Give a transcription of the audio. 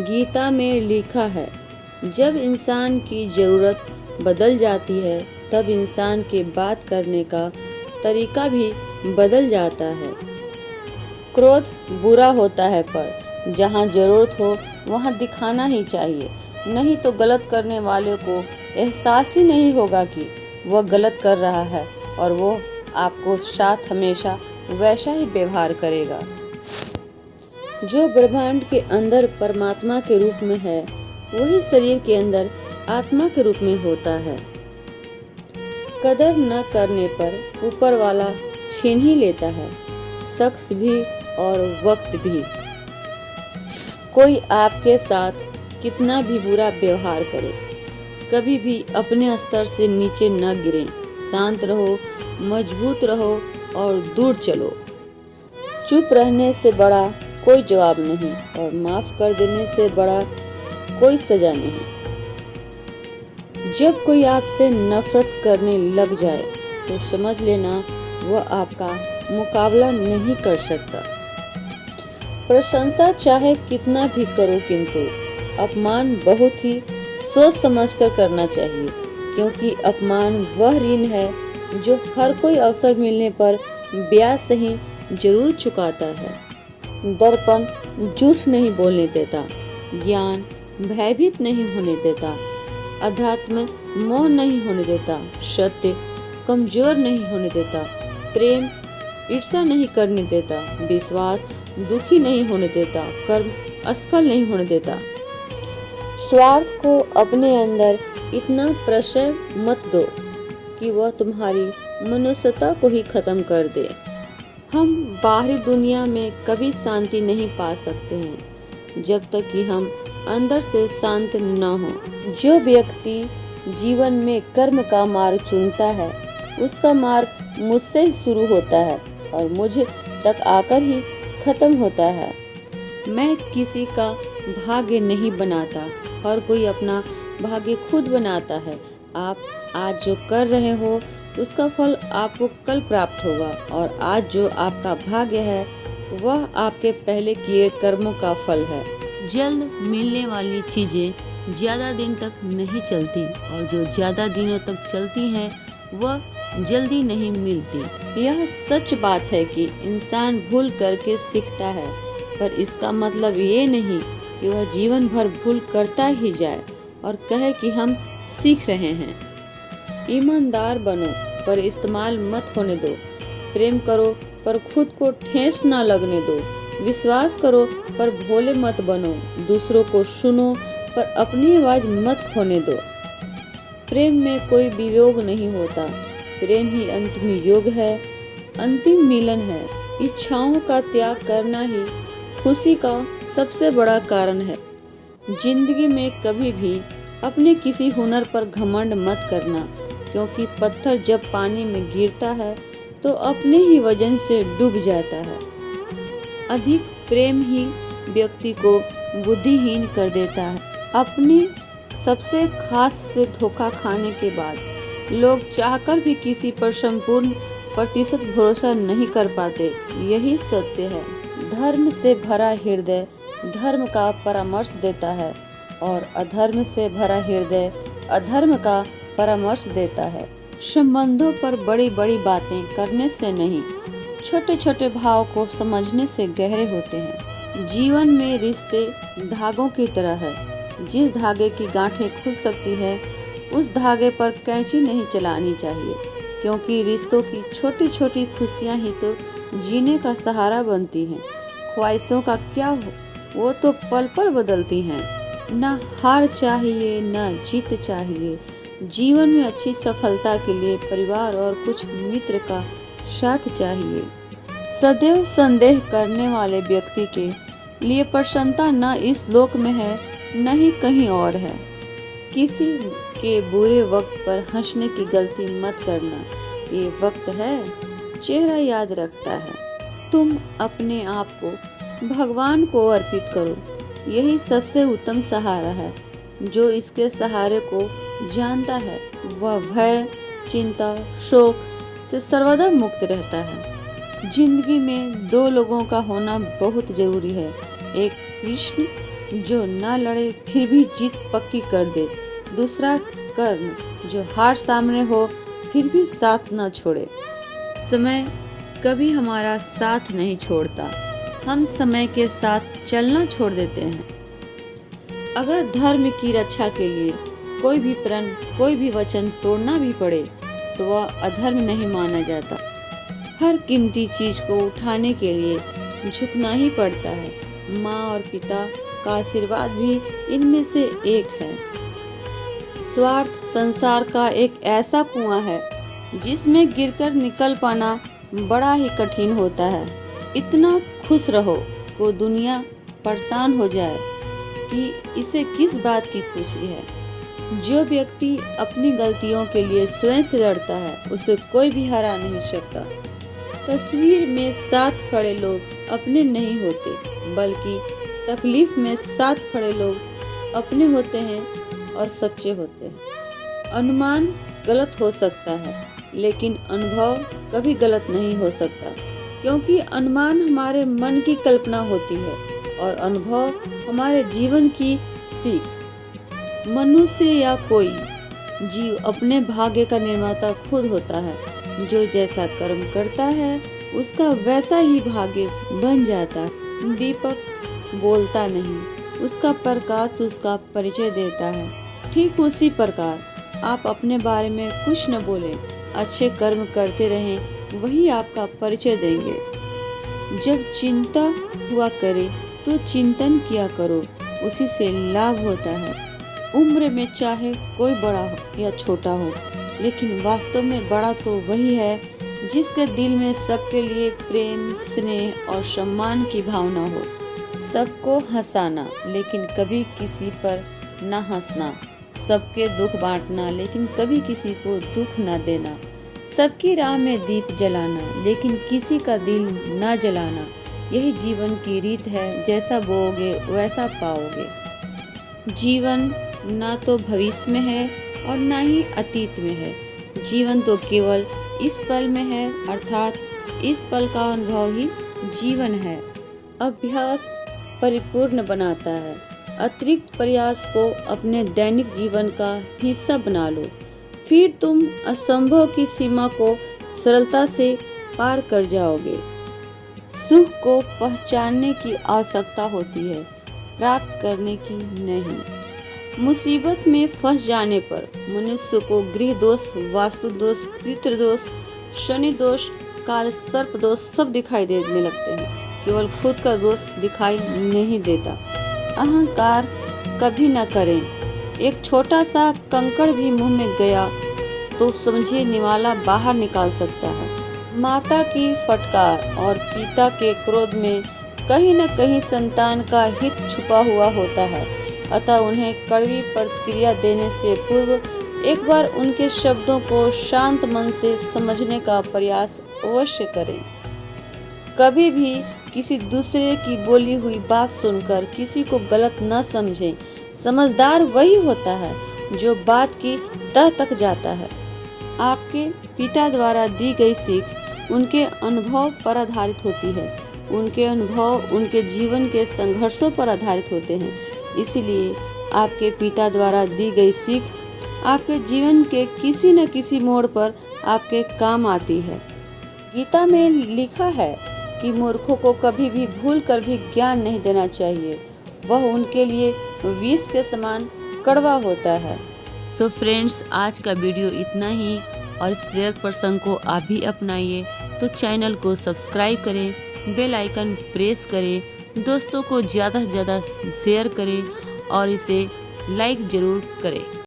गीता में लिखा है, जब इंसान की ज़रूरत बदल जाती है तब इंसान के बात करने का तरीका भी बदल जाता है। क्रोध बुरा होता है, पर जहाँ ज़रूरत हो वहाँ दिखाना ही चाहिए, नहीं तो गलत करने वाले को एहसास ही नहीं होगा कि वह गलत कर रहा है और वो आपको साथ हमेशा वैसा ही व्यवहार करेगा। जो ब्रह्मांड के अंदर परमात्मा के रूप में है, वही शरीर के अंदर आत्मा के रूप में होता है। कदर न करने पर ऊपर वाला छीन ही लेता है, शख्स भी और वक्त भी। कोई आपके साथ कितना भी बुरा व्यवहार करे, कभी भी अपने स्तर से नीचे न गिरे। शांत रहो, मजबूत रहो और दूर चलो। चुप रहने से बड़ा कोई जवाब नहीं और माफ कर देने से बड़ा कोई सजा नहीं। जब कोई आपसे नफरत करने लग जाए तो समझ लेना वह आपका मुकाबला नहीं कर सकता। प्रशंसा चाहे कितना भी करो, किंतु अपमान बहुत ही सोच समझकर करना चाहिए, क्योंकि अपमान वह ऋण है जो हर कोई अवसर मिलने पर ब्याज सही जरूर चुकाता है। दर्पण झूठ नहीं बोलने देता, ज्ञान भयभीत नहीं होने देता, अध्यात्म मोह नहीं होने देता, सत्य कमजोर नहीं होने देता, प्रेम ईर्ष्या नहीं करने देता, विश्वास दुखी नहीं होने देता, कर्म असफल नहीं होने देता। स्वार्थ को अपने अंदर इतना प्रशय मत दो कि वह तुम्हारी मनुष्यता को ही खत्म कर दे। हम बाहरी दुनिया में कभी शांति नहीं पा सकते हैं जब तक कि हम अंदर से शांत न हो। जो व्यक्ति जीवन में कर्म का मार्ग चुनता है, उसका मार्ग मुझसे ही शुरू होता है और मुझ तक आकर ही खत्म होता है। मैं किसी का भाग्य नहीं बनाता, हर कोई अपना भाग्य खुद बनाता है। आप आज जो कर रहे हो उसका फल आपको कल प्राप्त होगा, और आज जो आपका भाग्य है वह आपके पहले किए कर्मों का फल है। जल्द मिलने वाली चीजें ज्यादा दिन तक नहीं चलती, और जो ज्यादा दिनों तक चलती हैं वह जल्दी नहीं मिलती। यह सच बात है कि इंसान भूल करके सीखता है, पर इसका मतलब ये नहीं कि वह जीवन भर भूल करता ही जाए और कहे कि हम सीख रहे हैं। ईमानदार बनो पर इस्तेमाल मत होने दो। प्रेम करो पर खुद को ठेस ना लगने दो। विश्वास करो पर भोले मत बनो। दूसरों को सुनो पर अपनी आवाज मत खोने दो। प्रेम में कोई वियोग नहीं होता, प्रेम ही अंतिम योग है, अंतिम मिलन है। इच्छाओं का त्याग करना ही खुशी का सबसे बड़ा कारण है। जिंदगी में कभी भी अपने किसी हुनर पर घमंड मत करना, क्योंकि पत्थर जब पानी में गिरता है तो अपने ही वजन से डूब जाता है। अधिक प्रेम ही व्यक्ति को बुद्धिहीन कर देता है। अपनी सबसे खास से धोखा खाने के बाद लोग चाहकर भी किसी पर संपूर्ण प्रतिशत भरोसा नहीं कर पाते। यही सत्य है। धर्म से भरा हृदय धर्म का परामर्श देता है, और अधर्म से भरा हृदय अधर्म का परामर्श देता है। संबंधों पर बड़ी बड़ी बातें करने से नहीं, छोटे छोटे भाव को समझने से गहरे होते हैं। जीवन में रिश्ते धागों की तरह है। जिस धागे की गांठें खुल सकती है उस धागे पर कैंची नहीं चलानी चाहिए, क्योंकि रिश्तों की छोटी छोटी खुशियां ही तो जीने का सहारा बनती हैं। ख्वाहिशों का क्या हो, वो तो पल पल बदलती हैं। न हार चाहिए न जीत चाहिए। जीवन में अच्छी सफलता के लिए परिवार और कुछ मित्र का साथ चाहिए। सदैव संदेह करने वाले व्यक्ति के लिए प्रसन्नता न इस लोक में है न ही कहीं और है। किसी के बुरे वक्त पर हंसने की गलती मत करना। ये वक्त है, चेहरा याद रखता है। तुम अपने आप को भगवान को अर्पित करो। यही सबसे उत्तम सहारा है। जो इसके सहारे को जानता है वह भय, चिंता, शोक से सर्वदा मुक्त रहता है। जिंदगी में दो लोगों का होना बहुत जरूरी है, एक कृष्ण जो न लड़े फिर भी जीत पक्की कर दे। दूसरा कर्ण जो हार सामने हो फिर भी साथ न छोड़े। समय कभी हमारा साथ नहीं छोड़ता, हम समय के साथ चलना छोड़ देते हैं। अगर धर्म की रक्षा के लिए कोई भी प्रण, कोई भी वचन तोड़ना भी पड़े तो वह अधर्म नहीं माना जाता। हर कीमती चीज को उठाने के लिए झुकना ही पड़ता है। माँ और पिता का आशीर्वाद भी इनमें से एक है। स्वार्थ संसार का एक ऐसा कुआं है जिसमें गिरकर निकल पाना बड़ा ही कठिन होता है। इतना खुश रहो वो दुनिया परेशान हो जाए कि इसे किस बात की खुशी है। जो व्यक्ति अपनी गलतियों के लिए स्वयं से लड़ता है उसे कोई भी हरा नहीं सकता। तस्वीर में साथ खड़े लोग अपने नहीं होते, बल्कि तकलीफ में साथ खड़े लोग अपने होते हैं और सच्चे होते हैं। अनुमान गलत हो सकता है, लेकिन अनुभव कभी गलत नहीं हो सकता, क्योंकि अनुमान हमारे मन की कल्पना होती है और अनुभव हमारे जीवन की सीख। मनुष्य या कोई जीव अपने भाग्य का निर्माता खुद होता है। जो जैसा कर्म करता है उसका वैसा ही भाग्य बन जाता है। दीपक बोलता नहीं, उसका प्रकाश उसका परिचय देता है। ठीक उसी प्रकार आप अपने बारे में कुछ न बोलें, अच्छे कर्म करते रहें, वही आपका परिचय देंगे। जब चिंता हुआ करे तो चिंतन किया करो, उसी से लाभ होता है। उम्र में चाहे कोई बड़ा हो या छोटा हो, लेकिन वास्तव में बड़ा तो वही है जिसके दिल में सबके लिए प्रेम, स्नेह और सम्मान की भावना हो। सबको हंसाना लेकिन कभी किसी पर न हंसना, सबके दुख बांटना लेकिन कभी किसी को दुख न देना, सबकी राह में दीप जलाना लेकिन किसी का दिल न जलाना, यही जीवन की रीत है। जैसा बोओगे वैसा पाओगे। जीवन ना तो भविष्य में है और ना ही अतीत में है। जीवन तो केवल इस पल में है, अर्थात इस पल का अनुभव ही जीवन है। अभ्यास परिपूर्ण बनाता है। अतिरिक्त प्रयास को अपने दैनिक जीवन का हिस्सा बना लो, फिर तुम असंभव की सीमा को सरलता से पार कर जाओगे। सुख को पहचानने की आवश्यकता होती है, प्राप्त करने की नहीं। मुसीबत में फंस जाने पर मनुष्य को गृह दोष, वास्तु दोष, पितृ दोष, शनि दोष, काल सर्प दोष सब दिखाई देने लगते हैं, केवल खुद का दोष दिखाई नहीं देता। अहंकार कभी न करें। एक छोटा सा कंकड़ भी मुंह में गया तो समझिए निवाला बाहर निकाल सकता है। माता की फटकार और पिता के क्रोध में कहीं न कहीं संतान का हित छुपा हुआ होता है, अतः उन्हें कड़वी प्रतिक्रिया देने से पूर्व एक बार उनके शब्दों को शांत मन से समझने का प्रयास अवश्य करें। कभी भी किसी दूसरे की बोली हुई बात सुनकर किसी को गलत न समझें। समझदार वही होता है जो बात की तह तक जाता है। आपके पिता द्वारा दी गई सीख उनके अनुभव पर आधारित होती है। उनके अनुभव उनके जीवन के संघर्षों पर आधारित होते हैं। इसलिए आपके पिता द्वारा दी गई सीख आपके जीवन के किसी न किसी मोड़ पर आपके काम आती है। गीता में लिखा है कि मूर्खों को कभी भी भूल कर भी ज्ञान नहीं देना चाहिए, वह उनके लिए विष के समान कड़वा होता है। सो फ्रेंड्स, आज का वीडियो इतना ही, और इस प्रेरक प्रसंग को आप भी अपनाइए। तो चैनल को सब्सक्राइब करें, बेल आइकन प्रेस करें, दोस्तों को ज़्यादा से ज़्यादा शेयर करें और इसे लाइक ज़रूर करें।